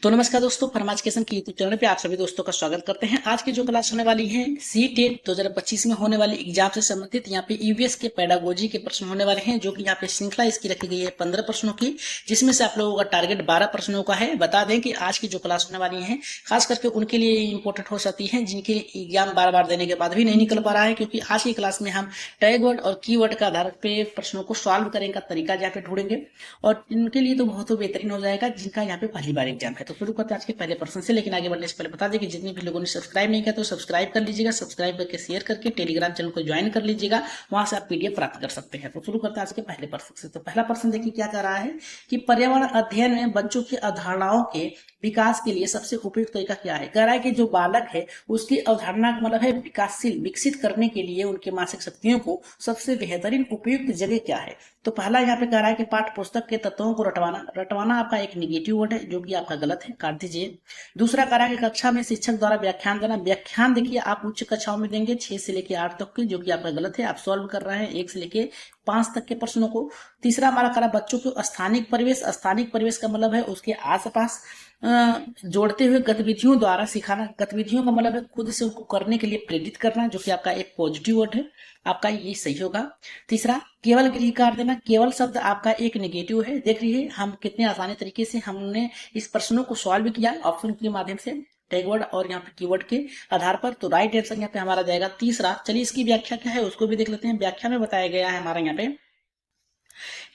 तो नमस्कार दोस्तों, फरमा एजुकेशन की यूट्यूब चैनल पे आप सभी दोस्तों का स्वागत करते हैं। आज की जो क्लास होने वाली है सी-टेट 2025 में होने वाली एग्जाम से संबंधित यहाँ पे ईवीएस के पेडागोजी के प्रश्न होने वाले हैं, जो कि यहाँ पे श्रृंखला इसकी रखी गई है 15 प्रश्नों की, जिसमें से आप लोगों का टारगेट 12 प्रश्नों का है। बता दें कि आज की जो क्लास होने वाली है खास करके उनके लिए इंपॉर्टेंट हो सकती है जिनके एग्जाम बार बार देने के बाद भी नहीं निकल पा रहा है, क्योंकि आज की क्लास में हम टैग वर्ड और की वर्ड के आधार पे प्रश्नों को सॉल्व करने का तरीका यहाँ पे ढूंढेंगे और इनके लिए तो बहुत बेहतरीन हो जाएगा जिनका यहाँ पे पहली बार एग्जाम है। तो शुरू करते हैं आज के पहले प्रश्न से, लेकिन आगे बढ़ने से पहले बता दें कि जितने भी लोगों ने सब्सक्राइब नहीं किया तो सब्सक्राइब कर लीजिएगा, सब्सक्राइब करके शेयर करके टेलीग्राम चैनल को ज्वाइन कर लीजिएगा, वहां से आप पीडीएफ प्राप्त कर सकते हैं। तो शुरू करते हैं आज के पहले प्रश्न से। तो पहला प्रश्न देखिए क्या कर रहा है कि पर्यावरण अध्ययन में बच्चों की अवधारणाओं के विकास के लिए सबसे उपयुक्त तरीका क्या है। कह रहा है कि जो बालक है उसकी अवधारणा का मतलब है विकासशील, विकसित करने के लिए उनके मानसिक शक्तियों को सबसे बेहतरीन उपयुक्त जगह क्या है। तो पहला यहाँ पे कह रहा है कि पाठ्य पुस्तक के तत्वों को रटवाना। रटवाना आपका एक निगेटिव वर्ड है जो कि आपका गलत है, काट दीजिए। दूसरा कह रहा है कि कक्षा में शिक्षक द्वारा व्याख्यान देना। व्याख्यान देखिए आप उच्च कक्षाओं में देंगे 6 से लेकर 8 तक के, जो कि आपका गलत है। आप सॉल्व कर रहे हैं 1 से लेकर 5 तक के प्रश्नों को। तीसरा हमारा करा बच्चों को स्थानिक परिवेश। स्थानिक परिवेश का मतलब है उसके आसपास जोड़ते हुए गतिविधियों द्वारा सिखाना। गतिविधियों का मतलब है खुद से उनको करने के लिए प्रेरित करना, जो कि आपका एक पॉजिटिव वर्ड है, आपका ये सही होगा। तीसरा केवल गृह कार्य देना। केवल शब्द आपका एक नेगेटिव है। देख लीजिए हम कितने आसानी तरीके से हमने इस प्रश्नों को सॉल्व किया ऑप्शन के माध्यम से, टैग वर्ड और यहाँ पे कीवर्ड के आधार पर। तो राइट आंसर यहाँ पे हमारा जाएगा तीसरा। चलिए इसकी व्याख्या क्या है उसको भी देख लेते हैं। व्याख्या में बताया गया है हमारा यहाँ पे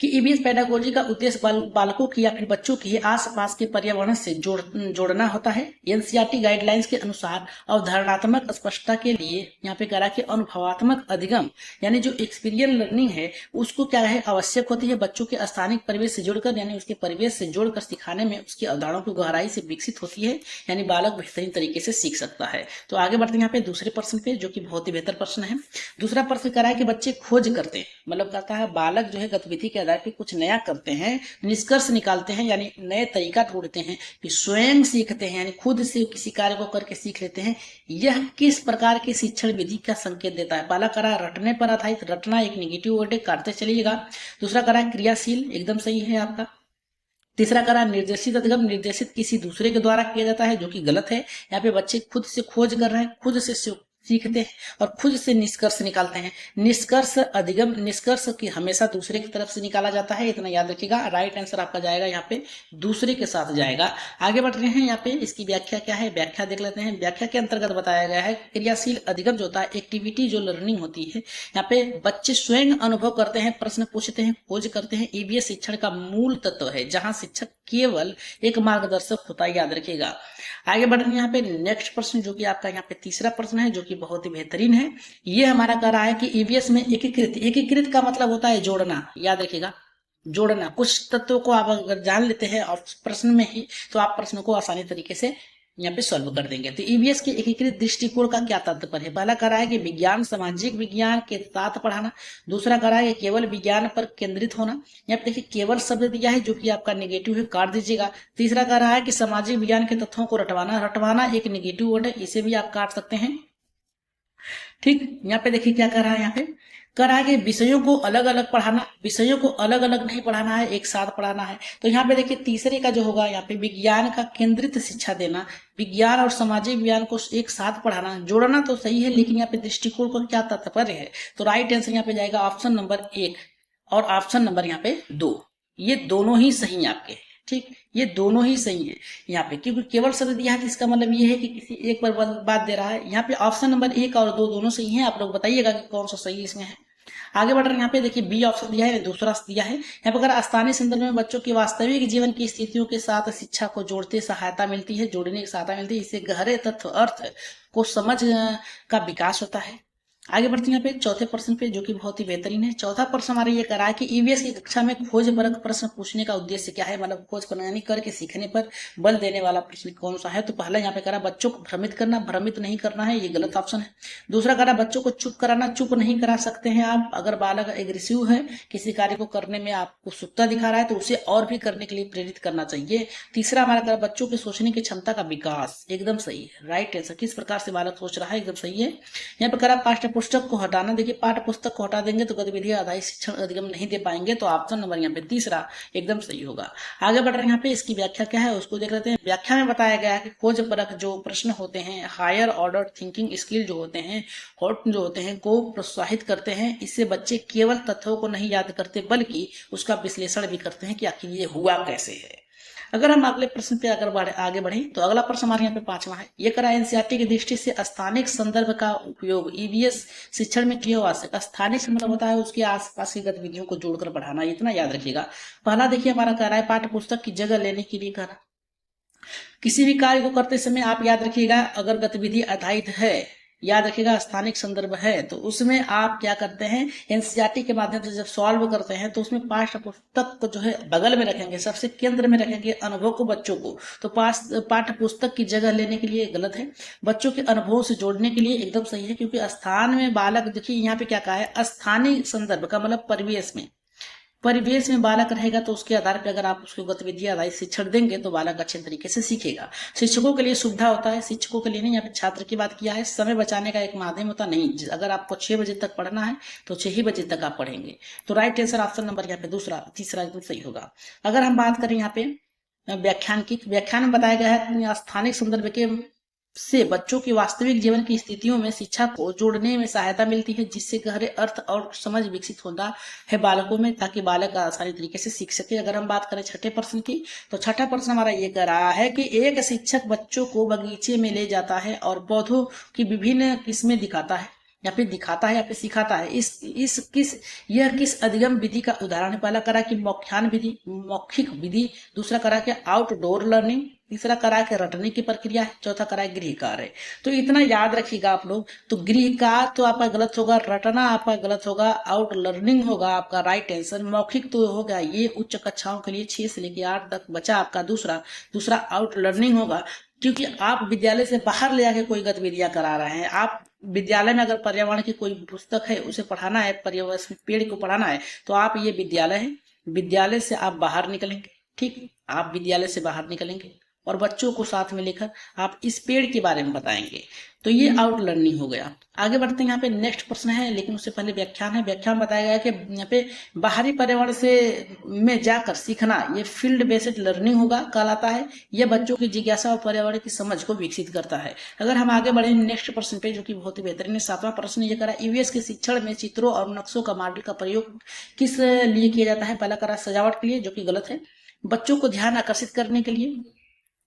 कि ईवीएस पेडागोजी का उद्देश्य बालकों की या फिर बच्चों की आसपास के पर्यावरण से जोड़ना होता है। एनसीईआरटी गाइडलाइंस के अनुसार अवधारणात्मक स्पष्टता के लिए यहाँ पे कह रहा कि अनुभवात्मक अधिगम यानी जो एक्सपीरियंस लर्निंग है उसको क्या है आवश्यक होती है बच्चों के स्थानिक परिवेश से जुड़कर, यानी उसके परिवेश से जोड़कर सिखाने में उसकी अवधारणाओं की गहराई से विकसित होती है, यानी बालक बेहतरीन तरीके से सीख सकता है। तो आगे बढ़ते हैं यहाँ पे दूसरे प्रश्न पे, जो कि बहुत ही बेहतर प्रश्न है। दूसरा प्रश्न कह रहा है कि बच्चे खोज करते हैं, मतलब कहता है बालक जो है गतिविधि के आधार पर कुछ नया करते हैं, निष्कर्ष निकालते हैं यानी नए तरीका ढूंढते हैं, कि स्वयं सीखते हैं यानी खुद से किसी कार्य को करके सीख लेते हैं। यह किस प्रकार की शिक्षण विधि का संकेत देता है। पहला करा रटने पर आधारित। रटना एक नेगेटिव वर्ड है, काटते चलिएगा। दूसरा करा क्रियाशील, एकदम सही है आपका। तीसरा करा निर्देशित अधिगम। निर्देशित किसी दूसरे के द्वारा किया जाता है, जो कि गलत है। यहाँ पे बच्चे खुद से खोज कर रहे हैं, खुद से सीखते हैं और खुद से निष्कर्ष निकालते हैं। निष्कर्ष अधिगम, निष्कर्ष की हमेशा दूसरे की तरफ से निकाला जाता है, इतना याद रखिएगा। राइट आंसर आपका जाएगा यहाँ पे दूसरे के साथ जाएगा। आगे बढ़ रहे हैं यहाँ पे इसकी व्याख्या क्या है, व्याख्या देख लेते हैं। व्याख्या के अंतर्गत बताया गया है क्रियाशील अधिगम जो होता है एक्टिविटी जो लर्निंग होती है, यहाँ पे बच्चे स्वयं अनुभव करते हैं, प्रश्न पूछते हैं, खोज करते हैं। ईवीएस शिक्षण का मूल तत्व है जहां शिक्षक केवल एक मार्गदर्शक होता है, याद रखिएगा। आगे बढ़ रहे हैं यहाँ पे नेक्स्ट प्रश्न, जो कि आपका यहाँ पे तीसरा प्रश्न है, जो कि बहुत ही बेहतरीन है। ये हमारा कह रहा है कि ईवीएस में एकीकृत। एकीकृत का मतलब होता है जोड़ना, याद रखिएगा। जोड़ना, कुछ तत्वों को आप अगर जान लेते हैं और प्रश्न में ही, तो आप प्रश्न को आसानी तरीके से यहाँ पे सॉल्व कर देंगे। तो ईवीएस के एकीकृत दृष्टिकोण का क्या तात्पर्य है। पहला कह रहा है कि विज्ञान सामाजिक विज्ञान के साथ पढ़ाना। दूसरा कह रहा है कि केवल विज्ञान पर केंद्रित होना। यहाँ पे देखिए केवल शब्द दिया है जो कि आपका नेगेटिव है, काट दीजिएगा। तीसरा कह रहा है कि सामाजिक विज्ञान के तत्वों को रटवाना। रटवाना एक नेगेटिव वर्ड है, इसे भी आप काट सकते हैं। ठीक, यहाँ पे देखिए क्या कर रहा है, यहाँ पे कह रहा है कि विषयों को अलग अलग पढ़ाना। विषयों को अलग अलग नहीं पढ़ाना है, एक साथ पढ़ाना है। तो यहाँ पे देखिए तीसरे का जो होगा यहाँ पे विज्ञान का केंद्रित शिक्षा देना। विज्ञान और सामाजिक विज्ञान को एक साथ पढ़ाना। जोड़ना तो सही है, लेकिन यहाँ पे दृष्टिकोण का क्या तात्पर्य है। तो राइट आंसर यहाँ पे जाएगा ऑप्शन नंबर 1 और ऑप्शन नंबर यहाँ पे 2। ये दोनों ही सही है आपके, ठीक, ये दोनों ही सही है यहाँ पे, क्योंकि केवल शब्द दिया है तो इसका मतलब ये है कि किसी एक पर बात दे रहा है। यहाँ पे ऑप्शन नंबर 1 और 2 दोनों सही हैं। आप लोग बताइएगा कि कौन सा सही इसमें है। आगे बढ़ रहे हैं यहाँ पे देखिए बी ऑप्शन दिया है, दूसरा दिया है। यहाँ पे अगर स्थानीय संदर्भ में बच्चों की वास्तविक जीवन की स्थितियों के साथ शिक्षा को जोड़ते सहायता मिलती है, जोड़ने की सहायता मिलती है, इससे गहरे तत्व अर्थ को समझ का विकास होता है। आगे बढ़ते हैं यहाँ पे चौथे प्रश्न पे, जो कि बहुत ही बेहतरीन है। चौथा प्रश्न हमारा ये कह रहा है कि ईवीएस की कक्षा में खोज परक प्रश्न पूछने का उद्देश्य क्या है, मतलब खोज करने करके सीखने पर बल देने वाला प्रश्न कौन सा है। तो पहला यहाँ पे कह रहा है बच्चों को भ्रमित करना। भ्रमित नहीं करना है, ये गलत ऑप्शन है। दूसरा कह रहा है बच्चों को चुप कराना। चुप नहीं करा सकते हैं आप। अगर बालक एग्रेसिव है, किसी कार्य को करने में आपको उत्सुकता दिखा रहा है, तो उसे और भी करने के लिए प्रेरित करना चाहिए। तीसरा हमारा कह रहा है बच्चों के सोचने की क्षमता का विकास, एकदम सही है। राइट आंसर, किस प्रकार से बालक सोच रहा है, एकदम सही है। यहाँ पे कह रहा है पाठ्य पुस्तक को हटाना, देखिए पाठ्य पुस्तक को हटा देंगे तो गतिविधि आधारित शिक्षण अधिगम नहीं दे पाएंगे, तो ऑप्शन नंबर यहाँ पे तीसरा एकदम सही होगा। आगे बढ़ रहे हैं यहाँ पे, इसकी व्याख्या क्या है उसको देख लेते हैं। व्याख्या में बताया गया है कि खोज परख जो प्रश्न होते हैं, हायर ऑर्डर थिंकिंग स्किल जो होते हैं, हॉट जो होते हैं, को प्रोत्साहित करते हैं। इससे बच्चे केवल तथ्यों को नहीं याद करते बल्कि उसका विश्लेषण भी करते हैं कि आखिर ये हुआ कैसे है। अगर हम अगले प्रश्न पे अगर आगे बढ़ें तो अगला प्रश्न हमारे यहाँ पे 5वां है। ये करा एनसीईआरटी की दृष्टि से स्थानिक संदर्भ का उपयोग ईवीएस शिक्षण में क्यों आवश्यक। स्थानिक संदर्भ होता है उसके आसपास की गतिविधियों को जोड़कर बढ़ाना, इतना याद रखिएगा। पहला देखिए हमारा कह रहा है पाठ्य पुस्तक की जगह लेने के लिए कह रहा। किसी भी कार्य को करते समय आप याद रखिएगा, अगर गतिविधि आधारित है, याद रखिएगा स्थानिक संदर्भ है, तो उसमें आप क्या करते हैं, एनसीईआरटी के माध्यम से जब सॉल्व करते हैं तो उसमें पाठ्य पुस्तक को जो है बगल में रखेंगे, सबसे केंद्र में रखेंगे अनुभव को, बच्चों को। तो पाठ्य पुस्तक की जगह लेने के लिए गलत है, बच्चों के अनुभव से जोड़ने के लिए एकदम सही है। क्योंकि स्थान में बालक, देखिए यहाँ पे क्या कहा है, स्थानीय संदर्भ का मतलब परिवेश में बालक रहेगा, तो उसके आधार पर अगर आप उसको गतिविधि आधारित शिक्षण देंगे तो बालक अच्छे तरीके से सीखेगा। शिक्षकों के लिए सुविधा होता है, शिक्षकों के लिए नहीं, यहाँ पे छात्र की बात किया है। समय बचाने का एक माध्यम होता नहीं, अगर आपको 6 बजे तक पढ़ना है तो 6 ही बजे तक आप पढ़ेंगे। तो राइट आंसर ऑप्शन नंबर यहाँ पे तीसरा एकदम सही होगा। अगर हम बात करें यहाँ पे व्याख्यान की, व्याख्यान में बताया गया है स्थानिक संदर्भ के से बच्चों की वास्तविक जीवन की स्थितियों में शिक्षा को जोड़ने में सहायता मिलती है, जिससे गहरे अर्थ और समझ विकसित होता है बालकों में, ताकि बालक आसानी तरीके से सीख सके। अगर हम बात करें छठे प्रश्न की, तो छठा प्रश्न हमारा ये कह रहा है कि एक शिक्षक बच्चों को बगीचे में ले जाता है और पौधों की विभिन्न किस्में दिखाता है या फिर सिखाता है। यह किस अधिगम विधि का उदाहरण है। पहला करा कि मौखिक विधि, दूसरा करा कि आउटडोर लर्निंग, तीसरा करा के रटने की प्रक्रिया है, चौथा करा है गृह कार्य। तो इतना याद रखिएगा आप लोग। तो गृह कार्य तो आपका गलत होगा, रटना आपका गलत होगा, आउट लर्निंग होगा आपका राइट आंसर। मौखिक तो होगा ये उच्च कक्षाओं के लिए 6 से लेकर 8 तक बचा आपका दूसरा आउट लर्निंग होगा। क्योंकि आप विद्यालय से बाहर ले जाके कोई गतिविधियां करा रहे हैं। आप विद्यालय में अगर पर्यावरण की कोई पुस्तक है उसे पढ़ाना है, पर्यावरण पेड़ को पढ़ाना है, तो आप ये विद्यालय है, विद्यालय से आप बाहर निकलेंगे, ठीक, आप विद्यालय से बाहर निकलेंगे और बच्चों को साथ में लेकर आप इस पेड़ के बारे में बताएंगे। तो ये आउट लर्निंग हो गया। आगे बढ़ते हैं, यहाँ पे नेक्स्ट प्रश्न है, लेकिन उससे पहले व्याख्यान है। व्याख्यान बताया गया है कि यहाँ पे बाहरी पर्यावरण से में जाकर सीखना ये फील्ड बेस्ड लर्निंग होगा कहलाता है। यह बच्चों की जिज्ञासा और पर्यावरण की समझ को विकसित करता है। अगर हम आगे बढ़े नेक्स्ट प्रश्न पे, जो कि बहुत ही बेहतरीन है, 7वां प्रश्न ये करा ईवीएस के शिक्षण में चित्रों और नक्शों का मॉडल का प्रयोग किस लिए किया जाता है। पहला करा सजावट के लिए, जो कि गलत है। बच्चों को ध्यान आकर्षित करने के लिए,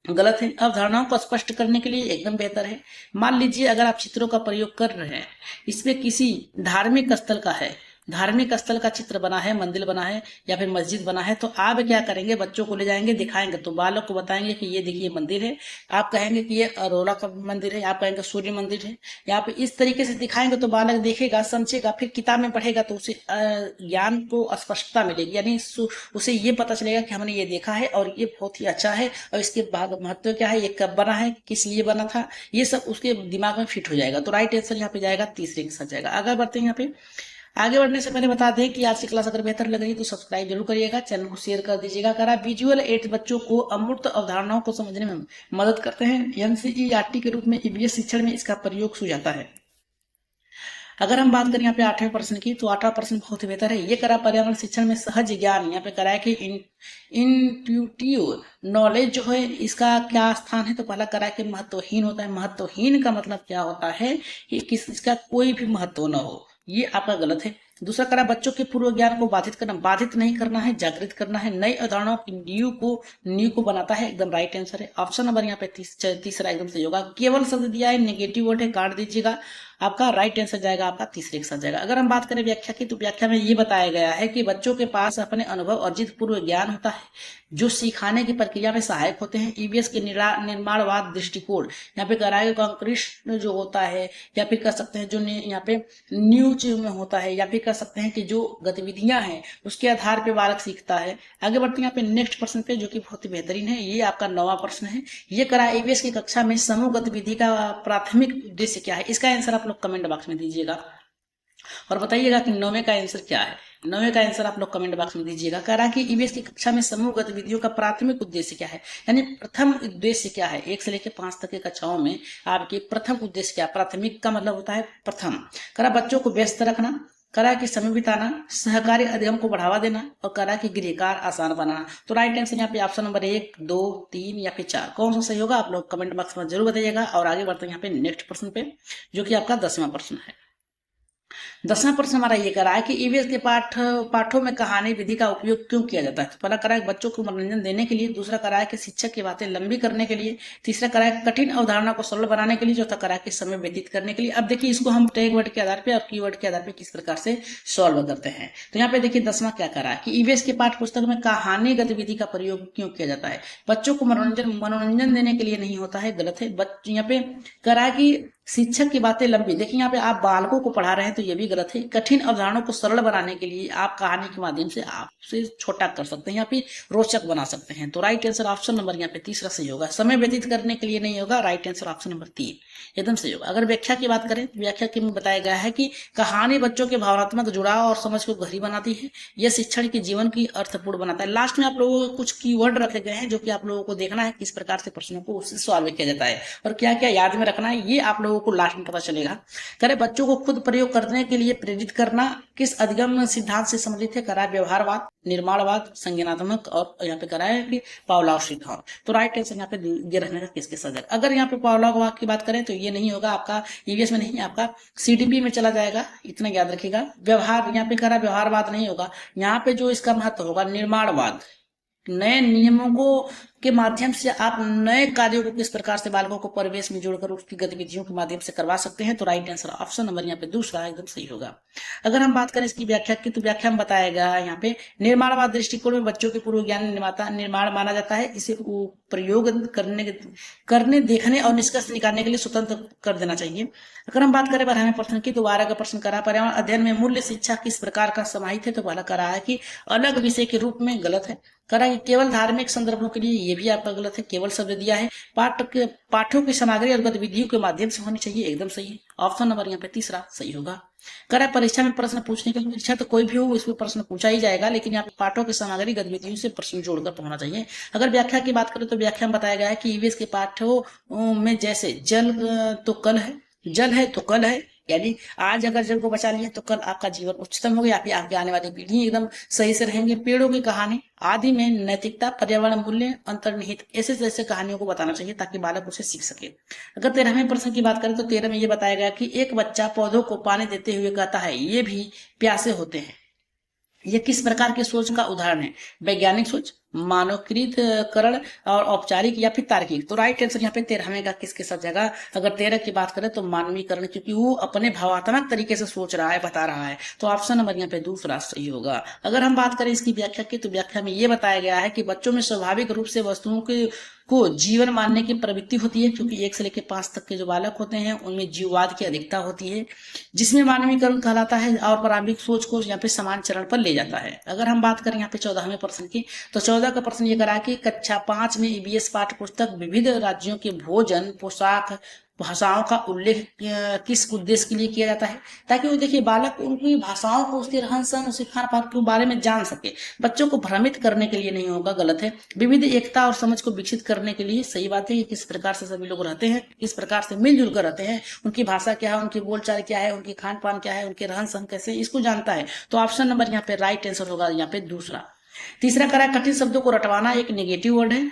गलत है। अवधारणाओं को स्पष्ट करने के लिए, एकदम बेहतर है। मान लीजिए अगर आप चित्रों का प्रयोग कर रहे हैं, इसमें किसी धार्मिक स्थल का है, धार्मिक स्थल का चित्र बना है, मंदिर बना है या फिर मस्जिद बना है, तो आप क्या करेंगे, बच्चों को ले जाएंगे, दिखाएंगे, तो बालक को बताएंगे कि ये देखिए मंदिर है। आप कहेंगे कि ये अरोरा का मंदिर है, आप कहेंगे सूर्य मंदिर है, यहाँ पे इस तरीके से दिखाएंगे तो बालक देखेगा, समझेगा, फिर किताब में पढ़ेगा तो उसे ज्ञान को स्पष्टता मिलेगी, यानी उसे ये पता चलेगा कि हमने ये देखा है और ये बहुत ही अच्छा है और इसके बाद महत्व क्या है, ये कब बना है, किस लिए बना था, ये सब उसके दिमाग में फिट हो जाएगा। तो राइट आंसर यहाँ पे जाएगा तीसरे के साथ जाएगा। आगे बढ़ते हैं। यहाँ पे आगे बढ़ने से पहले बता दें कि आज की क्लास अगर बेहतर लग रही है तो सब्सक्राइब जरूर करिएगा, चैनल को शेयर कर दीजिएगा। करा विजुअल एड्स बच्चों को अमूर्त अवधारणाओं को समझने में मदद करते हैं। एनसीईआरटी के रूप में ईवीएस शिक्षण में इसका प्रयोग सुझाता है। अगर हम बात करें यहाँ पे 8वें प्रश्न की, तो 8वां प्रश्न बहुत ही बेहतर है। ये करा पर्यावरण शिक्षण में सहज ज्ञान, यहाँ पे करा है कि इंट्यूटिव नॉलेज जो है इसका क्या स्थान है। तो पहला करा है कि महत्वहीन होता है। महत्वहीन का मतलब क्या होता है कि इसका कोई भी महत्व न हो, ये आपका गलत है। दूसरा करा बच्चों के पूर्व ज्ञान को बाधित नहीं करना है, जागृत करना है, नई अवधारणाओं की नींव को बनाता है, एकदम राइट आंसर है। ऑप्शन नंबर यहाँ पे तीसरा एकदम सही होगा। केवल शब्द दिया है, नेगेटिव वर्ड है, काट दीजिएगा, आपका राइट आंसर जाएगा आपका तीसरे के साथ जाएगा। अगर हम बात करें व्याख्या की, तो व्याख्या में ये बताया गया है कि बच्चों के पास अपने अनुभव अर्जित पूर्व ज्ञान होता है जो सिखाने की प्रक्रिया में सहायक होते हैं। ईवीएस के निर्माणवाद दृष्टिकोण यहाँ पे कराएगा कंक्रीट जो होता है, या फिर कह सकते हैं जो यहाँ पे न्यू चीज में होता है, या फिर कह सकते हैं कि जो गतिविधियां हैं उसके आधार पे बालक सीखता है। आगे बढ़ते हैं यहाँ पे नेक्स्ट प्रश्न पे, जो कि बहुत ही बेहतरीन है। ये आपका 9वां प्रश्न है। ये करा ईवीएस की कक्षा में समूह गतिविधि का प्राथमिक उद्देश्य क्या है। इसका आंसर आप लोग कमेंट बॉक्स में दीजिएगा। और बताइएगा कि 9वें का आंसर क्या है। 9वें का आंसर आप लोग कमेंट बॉक्स में दीजिएगा। कह रहा है कि ईवीएस की कक्षा में समूह गतिविधियों का प्राथमिक उद्देश्य क्या है, यानी प्रथम उद्देश्य क्या है। 1 से लेकर 5 तक की कक्षाओं में आपके प्रथम उद्देश्य क्या, प्राथमिक का मतलब होता है प्रथम। कह रहा बच्चों को व्यस्त रखना, करा कि समय बिताना, सहकारी अधिगम को बढ़ावा देना, और करा कि गृह कार्य आसान बनाना। तो राइट आंसर यहाँ पे ऑप्शन नंबर 1, 2, 3 या फिर 4 कौन सा सही होगा आप लोग कमेंट बॉक्स में जरूर बताइएगा। और आगे बढ़ते हैं यहाँ पे नेक्स्ट प्रश्न पे, जो कि आपका 10वां प्रश्न है। 10वां प्रश्न हमारा ये करा है कि ईवीएस के पाठों में कहानी विधि का उपयोग क्यों किया जाता है। तो पहला करा है बच्चों को मनोरंजन देने के लिए, दूसरा करा है कि शिक्षक की बातें लंबी करने के लिए, तीसरा करा है कठिन अवधारणा को सरल बनाने के लिए, चौथा करा है कि समय व्यतीत करने के लिए। अब देखिए इसको हम टैग वर्ड के आधार पर और कीवर्ड के आधार पर किस प्रकार से सॉल्व करते हैं। तो यहाँ पे देखिए 10वां क्या करा है कि ईवीएस के पाठ्य पुस्तक में कहानी गतिविधि का प्रयोग क्यों किया जाता है। बच्चों को मनोरंजन देने के लिए नहीं होता है, गलत है। यहाँ पे करा है कि शिक्षक की बातें लंबी, देखिए यहाँ पे आप बालकों को पढ़ा रहे हैं तो ये भी गलत है। कठिन अवधारणाओं को सरल बनाने के लिए आप कहानी के माध्यम से आपसे छोटा कर सकते हैं, यहाँ पे रोचक बना सकते हैं। तो राइट आंसर ऑप्शन नंबर यहाँ पे तीसरा सही होगा। समय व्यतीत करने के लिए नहीं होगा, राइट आंसर ऑप्शन नंबर 3 एकदम सही होगा। अगर व्याख्या की बात करें, व्याख्या के में बताया गया है कि कहानी बच्चों के भावनात्मक जुड़ाव और समझ को गहरी बनाती है, यह शिक्षण के जीवन की अर्थपूर्ण बनाता है। लास्ट में आप लोगों को कुछ कीवर्ड रखे गए हैं जो कि आप लोगों को देखना है किस प्रकार से प्रश्नों को उससे सॉल्व किया जाता है और क्या क्या याद में रखना है, ये आप लोगों को लास्ट में पता चलेगा। करे बच्चों को खुद प्रयोग करने के लिए प्रेरित करना किस अधिगम सिद्धांत से संबंधित है। करा व्यवहारवाद, निर्माणवाद, संज्ञानात्मक, और यहाँ पे करा है कि पावलोव सिद्धांत। तो राइट आंसर यहाँ पे ये रहने का किसके साथ। अगर यहाँ पे पावलोव की बात करें तो ये नहीं होगा, आपका ईवीएस में नहीं, आपका सीडीपी में चला जाएगा, इतना याद रखिएगा। व्यवहार यहाँ पे करा व्यवहारवाद नहीं होगा, यहाँ पे जो इसका महत्व होगा निर्माणवाद, नए नियमों के माध्यम से आप नए कार्यों को किस प्रकार से बालकों को परिवेश में जोड़कर उसकी गतिविधियों के माध्यम से करवा सकते हैं। तो राइट आंसर ऑप्शन नंबर यहाँ पे दूसरा एकदम सही होगा। अगर हम बात करें इसकी व्याख्या की, तो व्याख्या में बताएगा यहाँ पे निर्माणवाद दृष्टिकोण में बच्चों के पूर्व ज्ञान निर्माण माना जाता है, इसे प्रयोग करने देखने और निष्कर्ष निकालने के लिए स्वतंत्र कर देना चाहिए। अगर हम बात करें 12वें प्रश्न की, तो 12 का प्रश्न करा पर्यावरण अध्ययन में मूल्य शिक्षा किस प्रकार का समाहित है। तो पहला करा है कि अलग विषय के रूप में, गलत है। करा केवल धार्मिक संदर्भों के लिए, ये भी आपका गलत है, केवल शब्द दिया है। पाठों की सामग्री और गतिविधियों के माध्यम से होनी चाहिए, एकदम सही है। ऑप्शन नंबर यहाँ पे तीसरा सही होगा। करा परीक्षा में प्रश्न पूछने के लिए, परीक्षा तो कोई भी हो इसमें प्रश्न पूछा ही जाएगा, लेकिन यहाँ पे पाठों की सामग्री गतिविधियों से प्रश्न जोड़कर होना चाहिए। अगर व्याख्या की बात करें तो व्याख्या में बताया गया है कि ईवीएस के पाठों में जैसे जल तो कल है, जल है तो कल है, यानी आज अगर जल को बचा लिया तो कल आपका जीवन उच्चतम हो गया, आपकी आने वाली पीढ़ी एकदम सही से रहेंगे। पेड़ों की कहानी, आदि में नैतिकता, पर्यावरण मूल्य अंतर्निहित, ऐसे जैसे कहानियों को बताना चाहिए ताकि बालक उसे सीख सके। अगर 13वें प्रश्न की बात करें तो 13 में ये बताया गया कि एक बच्चा पौधों को पानी देते हुए कहता है ये भी प्यासे होते हैं, ये किस प्रकार की सोच का उदाहरण है। वैज्ञानिक सोच, मानवकृत करण और औपचारिक या फिर तार्किक। तो राइट आंसर यहाँ पे 13वें का किसके साथ जाएगा। अगर 13 की बात करें तो मानवीकरण, क्योंकि वो अपने भावात्मक तरीके से सोच रहा है, बता रहा है। तो ऑप्शन नंबर यहाँ पे दूसरा सही होगा। अगर हम बात करें इसकी व्याख्या की, तो व्याख्या में ये बताया गया है कि बच्चों में स्वाभाविक रूप से वस्तुओं को जीवन मानने की प्रवृत्ति होती है, क्योंकि 1 से लेकर 5 तक के जो बालक होते हैं उनमें जीववाद की अधिकता होती है, जिसमें मानवीकरण कहलाता है और प्रारंभिक सोच को यहाँ पे समान चरण पर ले जाता है। अगर हम बात करें यहाँ पे 14वें प्रश्न की, तो 14 का प्रश्न ये करा कि कक्षा 5 में ईवीएस पाठ्य पुस्तक विविध राज्यों के भोजन, पोशाक, भाषाओं का उल्लेख किस उद्देश्य के लिए किया जाता है, ताकि वो देखिए बालक उनकी भाषाओं को, उसके रहन सहन, उसके खान पान के बारे में जान सके। बच्चों को भ्रमित करने के लिए नहीं होगा, गलत है। विविध एकता और समझ को विकसित करने के लिए, सही बात है। कि किस प्रकार से सभी लोग रहते हैं, किस प्रकार से मिलजुल कर रहते हैं, उनकी भाषा क्या है, उनकी बोलचाल क्या है, उनकी खान पान क्या है, उनके रहन सहन कैसे, इसको जानता है। तो ऑप्शन नंबर यहाँ पे राइट आंसर होगा यहाँ पे दूसरा। तीसरा करा कठिन शब्दों को रटवाना एक नेगेटिव वर्ड है।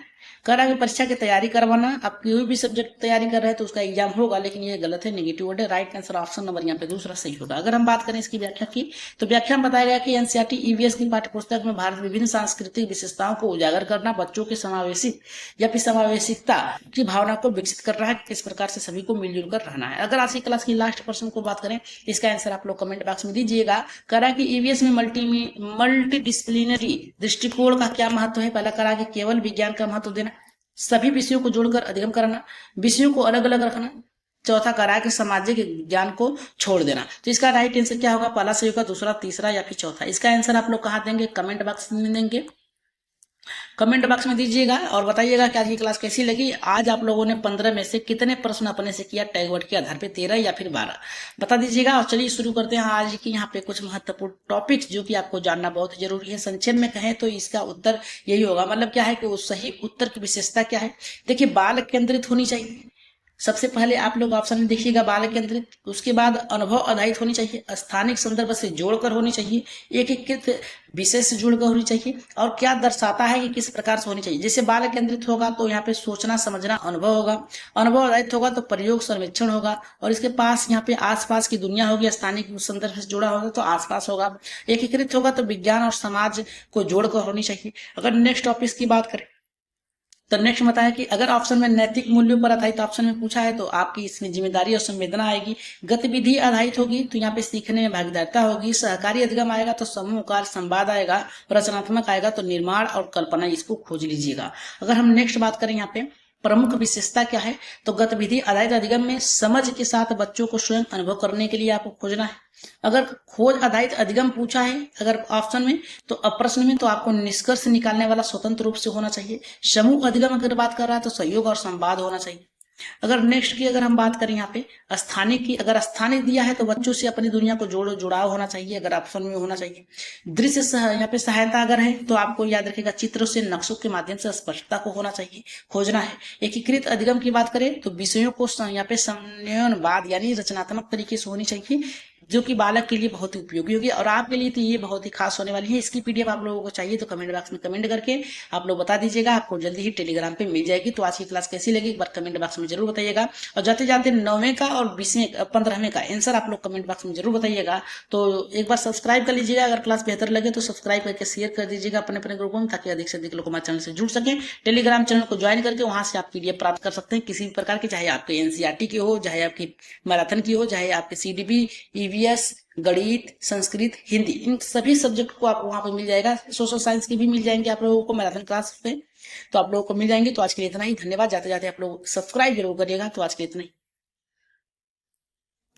करा कि परीक्षा की तैयारी करवाना, आप कोई भी सब्जेक्ट तैयारी कर रहे हैं तो उसका एग्जाम होगा, लेकिन ये गलत है, नेगेटिव वर्ड है। राइट आंसर ऑप्शन नंबर यहाँ पे दूसरा सही होगा। अगर हम बात करें इसकी व्याख्या की, तो व्याख्या में बताया गया कि एनसीईआरटी ईवीएस की पाठ्यपुस्तक में भारत विभिन्न सांस्कृतिक विशेषताओं को उजागर करना, बच्चों के समावेशित या फिर समावेशिकता की भावना को विकसित कर रहा है, किस प्रकार से सभी को मिलजुल कर रहना है। अगर आज की क्लास की लास्ट प्रश्न को बात करें, इसका आंसर आप लोग कमेंट बॉक्स में दीजिएगा। करा कि ईवीएस में मल्टी डिसिप्लिनरी दृष्टिकोण का क्या महत्व है। पहला करा कि केवल विज्ञान का महत्व देना, सभी विषयों को जोड़कर अधिगम करना, विषयों को अलग अलग रखना। चौथा करा कि सामाजिक ज्ञान को छोड़ देना। तो इसका राइट आंसर क्या होगा, पहला सही होगा, दूसरा, तीसरा या फिर चौथा। इसका आंसर आप लोग कहाँ देंगे, कमेंट बॉक्स में देंगे। कमेंट बॉक्स में दीजिएगा और बताइएगा कि आज की क्लास कैसी लगी। आज आप लोगों ने 15 में से कितने प्रश्न अपने से किया टैग वर्ड के आधार पे, 13 या फिर 12, बता दीजिएगा। और चलिए शुरू करते हैं आज की यहाँ पे कुछ महत्वपूर्ण टॉपिक्स जो कि आपको जानना बहुत जरूरी है। संक्षेप में कहें तो इसका उत्तर यही होगा, मतलब क्या है कि उस सही उत्तर की विशेषता क्या है। देखिए, बाल केंद्रित होनी चाहिए। सबसे पहले आप लोग ऑप्शन में देखिएगा बाल केंद्रित, उसके बाद अनुभव आधारित होनी चाहिए, स्थानिक संदर्भ से जोड़कर होनी चाहिए, एकीकृत विषय से जुड़कर होनी चाहिए, और क्या दर्शाता है कि किस प्रकार से होनी चाहिए। जैसे बाल केंद्रित होगा तो यहाँ पे सोचना समझना अनुभव होगा, अनुभव आधारित होगा तो प्रयोग सर्वेक्षण होगा, और इसके पास यहाँ पे आसपास की दुनिया होगी, स्थानिक संदर्भ से जुड़ा होगा तो आसपास होगा। एकीकृत होगा तो विज्ञान और समाज को जोड़कर होनी चाहिए। अगर नेक्स्ट टॉपिक की बात करें तो नेक्स्ट बताया कि अगर ऑप्शन में नैतिक मूल्यों पर आधारित ऑप्शन में पूछा है तो आपकी इसमें जिम्मेदारी और संवेदना आएगी। गतिविधि आधारित होगी तो यहाँ पे सीखने में भागीदारिता होगी। सहकारी अधिगम आएगा तो समूह कार्य संवाद आएगा। रचनात्मक आएगा तो निर्माण और कल्पना, इसको खोज लीजिएगा। अगर हम नेक्स्ट बात करें यहाँ पे प्रमुख विशेषता क्या है, तो गतिविधि आधारित अधिगम में समझ के साथ बच्चों को स्वयं अनुभव करने के लिए आपको खोजना है। अगर खोज आधारित अधिगम पूछा है अगर ऑप्शन में, तो प्रश्न में, तो आपको निष्कर्ष निकालने वाला स्वतंत्र रूप से होना चाहिए। समूह अधिगम अगर बात कर रहा है तो सहयोग और संवाद होना चाहिए। अगर नेक्स्ट की अगर हम बात करें यहाँ पे स्थानिक की, अगर स्थानिक दिया है तो बच्चों से अपनी दुनिया को जुड़ाव होना चाहिए, अगर ऑप्शन में होना चाहिए। दृश्य यहाँ पे सहायता अगर है तो आपको याद रखेगा चित्रों से नक्शों के माध्यम से स्पष्टता को होना चाहिए, खोजना है। एकीकृत अधिगम की बात करें तो विषयों को यहाँ पे समन्वयवाद यानी रचनात्मक तरीके से होनी चाहिए, जो कि बालक के लिए बहुत ही उपयोगी होगी और आपके लिए तो ये बहुत ही खास होने वाली है। इसकी पीडीएफ आप लोगों को चाहिए तो कमेंट बॉक्स में कमेंट करके आप लोग बता दीजिएगा, आपको जल्दी ही टेलीग्राम पे मिल जाएगी। तो आज की क्लास कैसी लगी एक बार कमेंट बॉक्स में जरूर बताइएगा, और जाते जाते 9वें का और 20वें 15वें का आंसर आप लोग कमेंट बॉक्स में जरूर बताइएगा। तो एक बार सब्सक्राइब कर लीजिएगा, अगर क्लास बेहतर लगे तो सब्सक्राइब करके शेयर कर दीजिएगा अपने अपने ग्रुपों में, ताकि अधिक से अधिक लोग हमारे चैनल से जुड़ सके। टेलीग्राम चैनल को ज्वाइन करके वहां से आप पीडीएफ प्राप्त कर सकते हैं किसी भी प्रकार की, चाहे आपके एनसीईआरटी की हो, चाहे आपकी मैराथन की हो, चाहे आपके सीडीपी, ईवीएस, गणित, संस्कृत, हिंदी, इन सभी सब्जेक्ट को आपको वहां पे मिल जाएगा। सोशल साइंस के भी मिल जाएंगे आप लोगों को मैराथन क्लास पे, तो आप लोगों को मिल जाएंगे। तो आज के लिए इतना ही, धन्यवाद। जाते जाते आप लोग सब्सक्राइब जरूर करिएगा। तो आज के लिए इतना ही।